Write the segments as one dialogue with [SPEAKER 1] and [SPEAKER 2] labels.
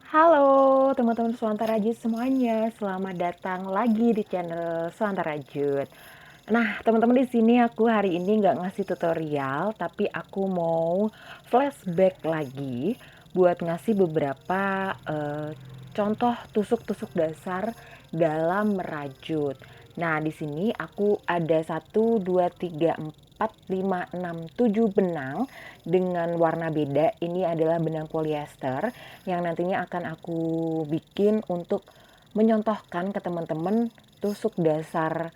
[SPEAKER 1] Halo teman-teman Suantarajut semuanya, selamat datang lagi di channel Suantarajut. Nah teman-teman, di sini aku hari ini nggak ngasih tutorial, tapi aku mau flashback lagi buat ngasih beberapa contoh tusuk-tusuk dasar dalam merajut. Nah di sini aku ada 1, 2, 3, 4, 5, 6, 7 benang dengan warna beda. Ini adalah benang polyester yang nantinya akan aku bikin untuk menyontohkan ke teman-teman tusuk dasar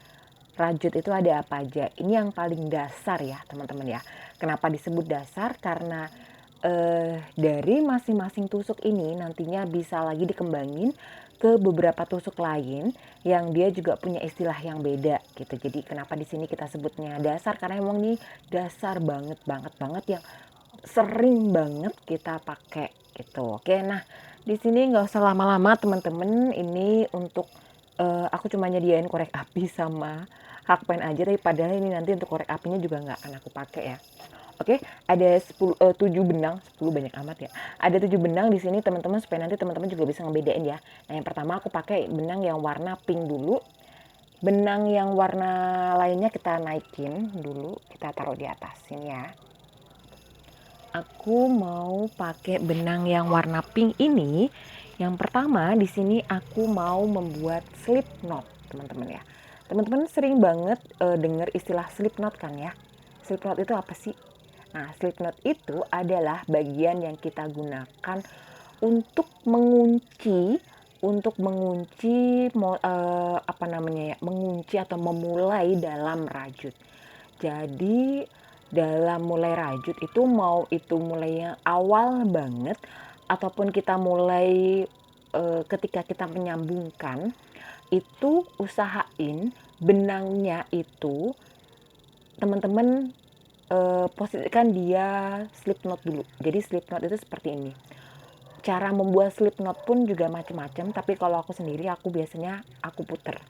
[SPEAKER 1] rajut itu ada apa aja. Ini yang paling dasar ya teman-teman ya. Kenapa disebut dasar? Karena dari masing-masing tusuk ini nantinya bisa lagi dikembangin ke beberapa tusuk lain yang dia juga punya istilah yang beda gitu. Jadi kenapa di sini kita sebutnya dasar? Karena emang ini dasar banget yang sering banget kita pakai gitu. Oke, nah di sini nggak usah lama-lama teman-teman. Ini untuk aku cuma nyediain korek api sama hakpen aja, tapi padahal ini nanti untuk korek apinya juga nggak akan aku pakai ya. Oke, ada 7 benang, 10 banyak amat ya. Ada 7 benang di sini teman-teman, supaya nanti teman-teman juga bisa ngebedain ya. Nah, yang pertama aku pakai benang yang warna pink dulu. Benang yang warna lainnya kita naikin dulu, kita taruh di atas sini ya. Aku mau pakai benang yang warna pink ini. Yang pertama di sini aku mau membuat slip knot, teman-teman ya. Teman-teman sering banget dengar istilah slip knot kan ya. Slip knot itu apa sih? Nah, slip knot itu adalah bagian yang kita gunakan untuk mengunci mengunci atau memulai dalam rajut. Jadi dalam mulai rajut itu, mau itu mulai yang awal banget ataupun kita mulai ketika kita menyambungkan, itu usahain benangnya itu teman-teman posisikan dia slip knot dulu. Jadi slip knot itu seperti ini. Cara membuat slip knot pun juga macam-macam, tapi kalau aku sendiri aku biasanya aku puter.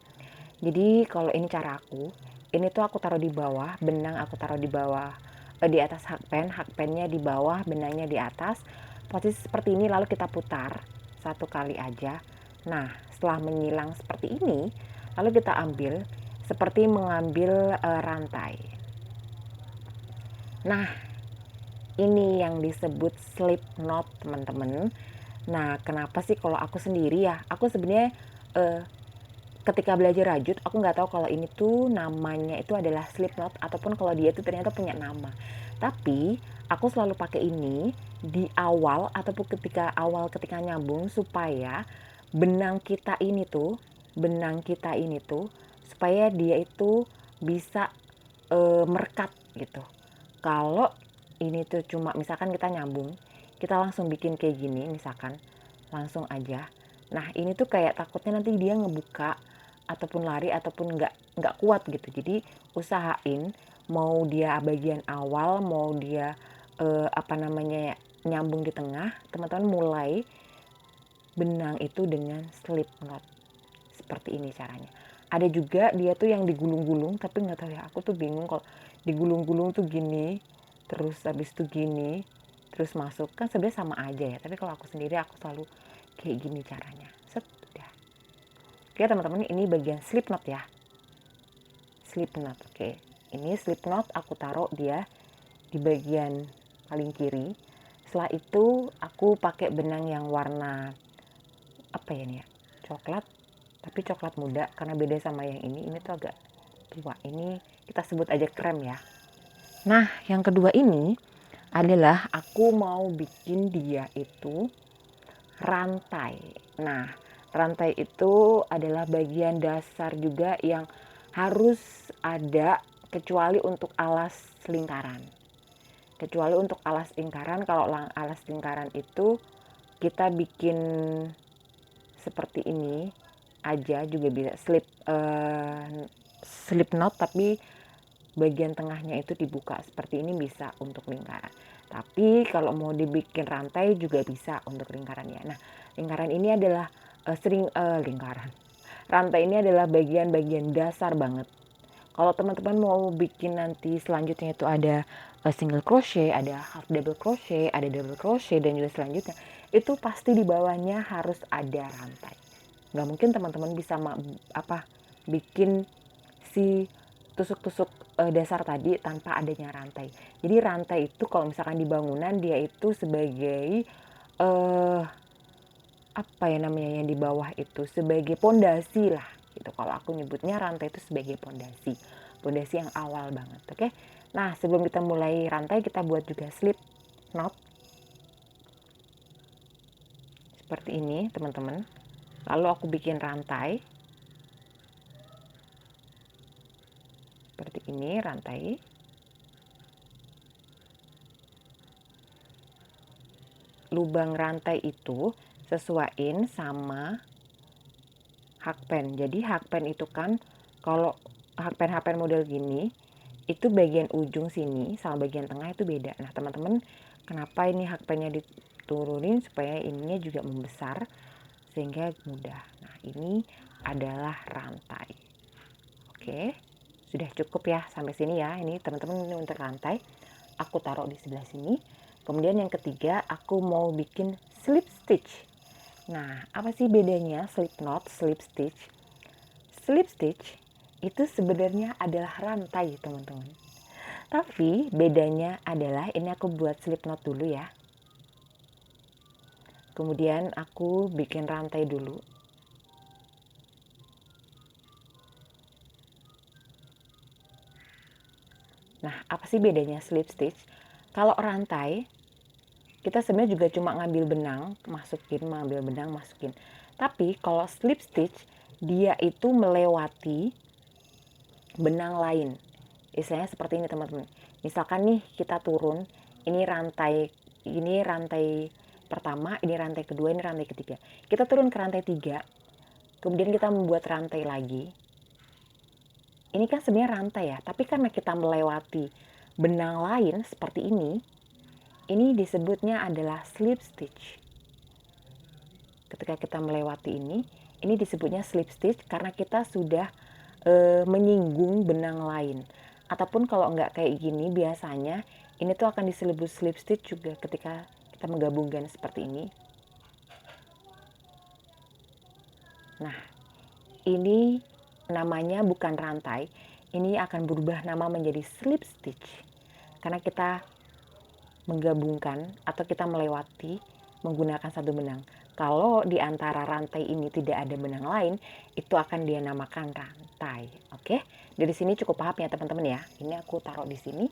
[SPEAKER 1] Jadi kalau ini cara aku, ini tuh aku taruh di bawah, benang aku taruh di bawah, di atas hakpennya di bawah, benangnya di atas. Posisi seperti ini lalu kita putar 1 kali aja. Nah, setelah menyilang seperti ini, lalu kita ambil seperti mengambil rantai. Nah, ini yang disebut slip knot, teman-teman. Nah, kenapa sih kalau aku sendiri ya? Aku sebenarnya ketika belajar rajut, aku nggak tahu kalau ini tuh namanya itu adalah slip knot ataupun kalau dia tuh ternyata punya nama. Tapi aku selalu pakai ini di awal ataupun ketika nyambung, supaya benang kita ini tuh, supaya dia itu bisa merekat gitu. Kalau ini tuh cuma misalkan kita nyambung, kita langsung bikin kayak gini misalkan, langsung aja. Nah ini tuh kayak takutnya nanti dia ngebuka ataupun lari ataupun nggak kuat gitu. Jadi usahain mau dia bagian awal, mau dia nyambung di tengah, teman-teman mulai benang itu dengan slip knot. Seperti ini caranya. Ada juga dia tuh yang digulung-gulung, tapi nggak tahu ya, aku tuh bingung kalau digulung-gulung tuh gini, terus habis itu gini, terus masuk, kan sebenarnya sama aja ya. Tapi kalau aku sendiri aku selalu kayak gini caranya. Set, udah. Oke teman-teman, ini bagian slip knot ya. Slip knot, oke. Ini slip knot aku taruh dia di bagian paling kiri. Setelah itu aku pakai benang yang warna apa ya nih ya, coklat, tapi coklat muda karena beda sama yang ini tuh agak tua. Ini kita sebut aja krem ya. Nah yang kedua ini adalah aku mau bikin dia itu rantai. Nah rantai itu adalah bagian dasar juga yang harus ada, kecuali untuk alas lingkaran. Kalau alas lingkaran itu kita bikin seperti ini aja juga bisa, slip knot tapi bagian tengahnya itu dibuka seperti ini, bisa untuk lingkaran. Tapi kalau mau dibikin rantai juga bisa untuk lingkarannya. Nah lingkaran ini adalah rantai ini adalah bagian-bagian dasar banget. Kalau teman-teman mau bikin nanti selanjutnya itu ada single crochet, ada half double crochet, ada double crochet, dan juga selanjutnya itu pasti di bawahnya harus ada rantai. Nggak mungkin teman-teman bisa bikin si tusuk-tusuk dasar tadi tanpa adanya rantai. Jadi rantai itu kalau misalkan di bangunan dia itu sebagai apa ya namanya yang di bawah itu, sebagai pondasi lah gitu. Kalau aku nyebutnya rantai itu sebagai pondasi yang awal banget. Oke. Nah, sebelum kita mulai rantai, kita buat juga slip knot seperti ini teman-teman. Lalu aku bikin rantai seperti ini, rantai. Lubang rantai itu sesuaiin sama hakpen. Jadi hakpen itu kan kalau hakpen model gini itu bagian ujung sini sama bagian tengah itu beda. Nah teman-teman, kenapa ini hakpennya diturunin supaya ininya juga membesar sehingga mudah. Nah ini adalah rantai. Oke, sudah cukup ya sampai sini ya. Ini teman-teman, ini untuk rantai. Aku taruh di sebelah sini. Kemudian yang ketiga, aku mau bikin slip stitch. Nah, apa sih bedanya slip knot, slip stitch? Slip stitch itu sebenarnya adalah rantai, teman-teman. Tapi bedanya adalah ini aku buat slip knot dulu ya. Kemudian aku bikin rantai dulu. Nah, apa sih bedanya slip stitch? Kalau rantai, kita sebenarnya juga cuma ngambil benang, masukin. Tapi kalau slip stitch, dia itu melewati benang lain. Istilahnya seperti ini teman-teman. Misalkan nih kita turun, ini rantai pertama, ini rantai kedua, ini rantai ketiga. Kita turun ke rantai 3, kemudian kita membuat rantai lagi. Ini kan sebenarnya rantai ya, tapi karena kita melewati benang lain seperti ini disebutnya adalah slip stitch. Ketika kita melewati ini disebutnya slip stitch karena kita sudah menyinggung benang lain. Ataupun kalau nggak kayak gini, biasanya ini tuh akan disebut slip stitch juga ketika kita menggabungkan seperti ini. Nah, ini namanya bukan rantai, ini akan berubah nama menjadi slip stitch karena kita menggabungkan atau kita melewati menggunakan satu benang. Kalau di antara rantai ini tidak ada benang lain, itu akan dia namakan rantai. Oke, dari sini cukup paham ya teman-teman ya. Ini aku taruh di sini.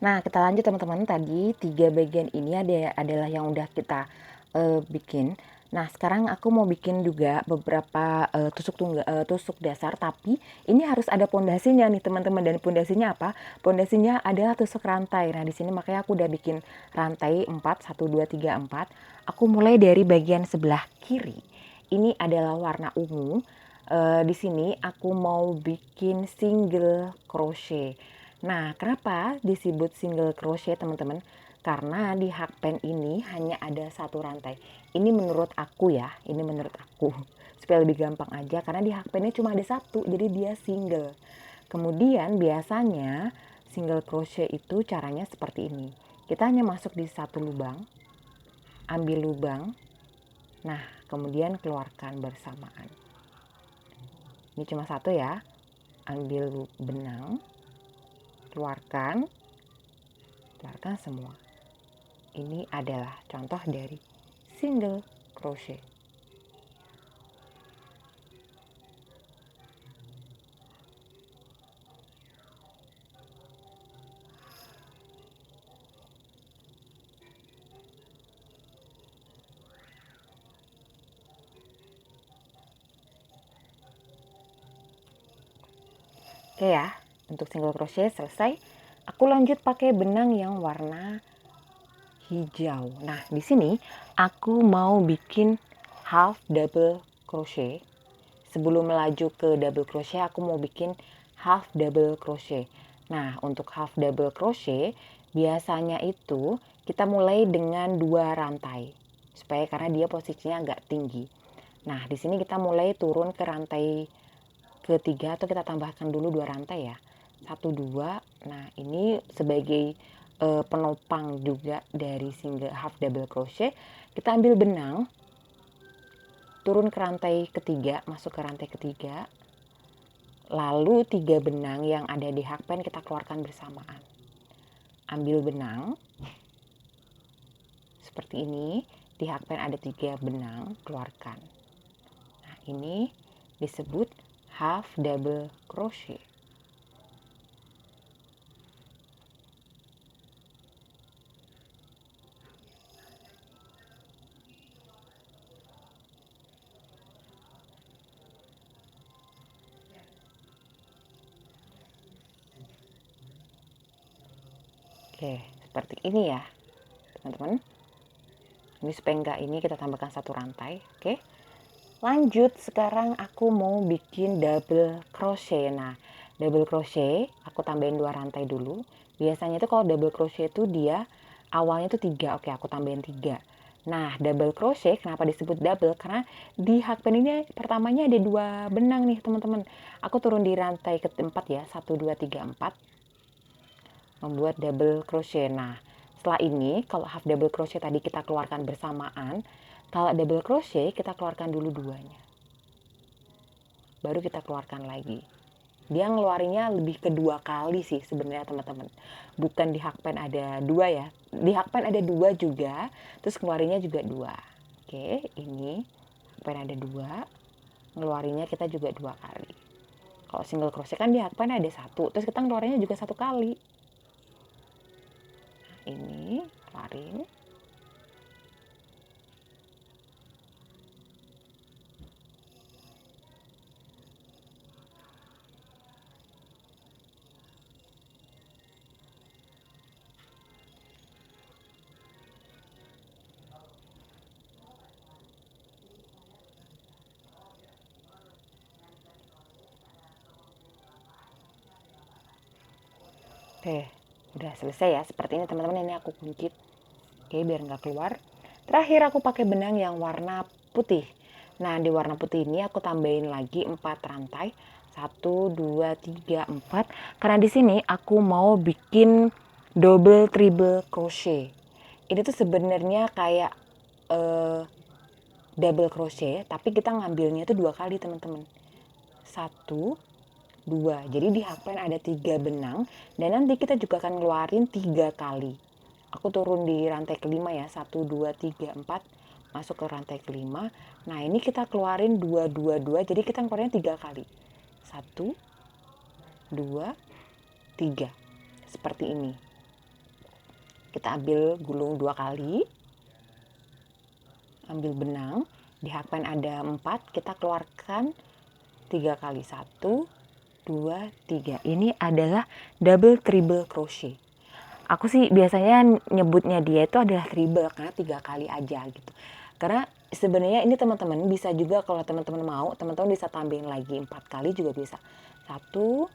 [SPEAKER 1] Nah, kita lanjut teman-teman. Tadi 3 bagian ini adalah yang udah kita bikin. Nah, sekarang aku mau bikin juga beberapa tusuk dasar, tapi ini harus ada pondasinya nih teman-teman. Dan pondasinya apa? Pondasinya adalah tusuk rantai. Nah, di sini makanya aku udah bikin rantai 4, 1, 2, 3, 4. Aku mulai dari bagian sebelah kiri. Ini adalah warna ungu. Di sini aku mau bikin single crochet. Nah, kenapa disebut single crochet teman-teman? Karena di hakpen ini hanya ada satu rantai. Ini menurut aku ya, supaya lebih gampang aja, karena di hakpennya cuma ada satu, jadi dia single. Kemudian biasanya single crochet itu caranya seperti ini. Kita hanya masuk di satu lubang, ambil lubang, nah kemudian keluarkan bersamaan. Ini cuma satu ya, ambil benang, keluarkan semua. Ini adalah contoh dari single crochet. Oke ya, untuk single crochet selesai. Aku lanjut pakai benang yang warna hijau. Nah, di sini aku mau bikin half double crochet. Sebelum melaju ke double crochet, aku mau bikin half double crochet. Nah, untuk half double crochet biasanya itu kita mulai dengan 2 rantai. Supaya karena dia posisinya agak tinggi. Nah, di sini kita mulai turun ke rantai ketiga atau kita tambahkan dulu 2 rantai ya. 1, 2. Nah, ini sebagai penopang juga dari single half double crochet. Kita ambil benang, turun ke rantai ketiga, masuk ke rantai ketiga, lalu 3 benang yang ada di hakpen kita keluarkan bersamaan. Ambil benang seperti ini, di hakpen ada 3 benang, keluarkan. Nah, ini disebut half double crochet. Oke, seperti ini ya teman-teman. Ini supaya enggak ini kita tambahkan 1 rantai. Oke, lanjut. Sekarang aku mau bikin double crochet. Nah, double crochet aku tambahin 2 rantai dulu. Biasanya itu kalau double crochet itu dia awalnya itu 3. Oke, aku tambahin 3. Nah, double crochet kenapa disebut double? Karena di hakpen ini pertamanya ada 2 benang nih teman-teman. Aku turun di rantai keempat ya, 1 2 3 4, membuat double crochet. Nah, setelah ini kalau half double crochet tadi kita keluarkan bersamaan, kalau double crochet kita keluarkan dulu duanya, baru kita keluarkan lagi. Dia ngeluarinnya lebih ke 2 kali sih sebenarnya teman-teman, bukan di hakpen ada 2 ya, di hakpen ada 2 juga, terus ngeluarinnya juga 2. Oke, ini hakpen ada 2, ngeluarinnya kita juga 2 kali. Kalau single crochet kan di hakpen ada 1, terus kita ngeluarinnya juga 1 kali. Ini keluarin. Oke, udah selesai ya. Seperti ini teman-teman, ini aku kuncit. Oke, biar nggak keluar. Terakhir aku pakai benang yang warna putih. Nah, di warna putih ini aku tambahin lagi 4 rantai. 1, 2, 3, 4. Karena di sini aku mau bikin double triple crochet. Ini tuh sebenarnya kayak double crochet, tapi kita ngambilnya itu 2 kali teman-teman. 1, 2. Jadi di hakpen ada 3 benang dan nanti kita juga akan ngeluarin 3 kali. Aku turun di rantai kelima ya, 1 2 3 4, masuk ke rantai kelima. Nah, ini kita keluarin 2 2 2, jadi kita keluarin 3 kali. 1 2 3. Seperti ini. Kita ambil gulung 2 kali. Ambil benang, di hakpen ada 4, kita keluarkan 3 kali. 1 2 3. Ini adalah double triple crochet. Aku sih biasanya nyebutnya dia itu adalah triple karena 3 kali aja gitu. Karena sebenarnya ini teman-teman bisa juga kalau teman-teman mau, teman-teman bisa tambahin lagi 4 kali juga bisa. 1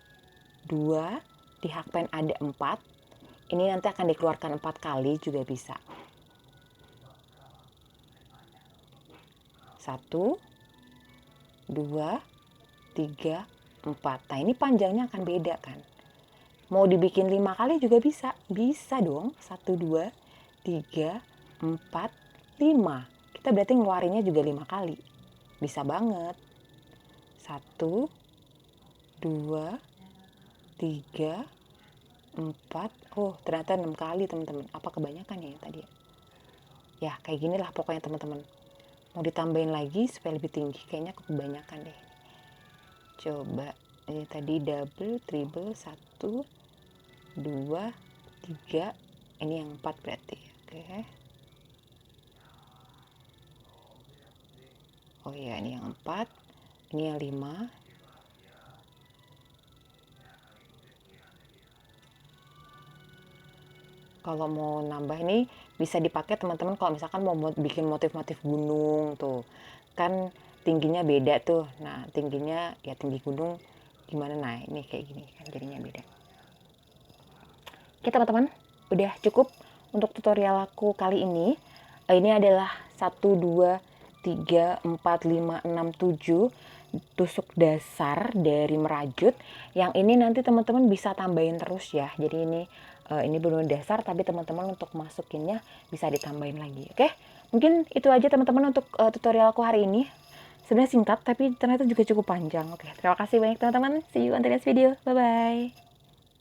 [SPEAKER 1] 2, di hakpen ada 4. Ini nanti akan dikeluarkan 4 kali juga bisa. 1 2 3 4. Nah, ini panjangnya akan beda kan. Mau dibikin 5 kali juga bisa. Bisa dong. 1 2 3 4 5. Kita berarti ngeluarinnya juga 5 kali. Bisa banget. 1 2 3 4. Oh, ternyata 6 kali teman-teman. Apa kebanyakan ya tadi? Ya, kayak gini lah pokoknya teman-teman. Mau ditambahin lagi supaya lebih tinggi. Kayaknya kebanyakan deh. Coba ini tadi double, triple, 1 2 3, ini yang 4 berarti. Oke. Oh iya, ini yang 4, ini yang 5. Kalau mau nambah ini bisa dipakai teman-teman kalau misalkan mau bikin motif-motif gunung tuh. Kan tingginya beda tuh. Nah, tingginya ya tinggi gunung gimana, nah ini kayak gini kan jadinya beda. Oke teman-teman, udah cukup untuk tutorial aku kali ini. Ini adalah 1 2 3 4 5 6 7 tusuk dasar dari merajut. Yang ini nanti teman-teman bisa tambahin terus ya. Jadi ini ini benang dasar, tapi teman-teman untuk masukinnya bisa ditambahin lagi. Oke, mungkin itu aja teman-teman untuk tutorialku hari ini. Sebenarnya singkat tapi ternyata juga cukup panjang. Oke, terima kasih banyak teman-teman. See you on the next video. Bye bye.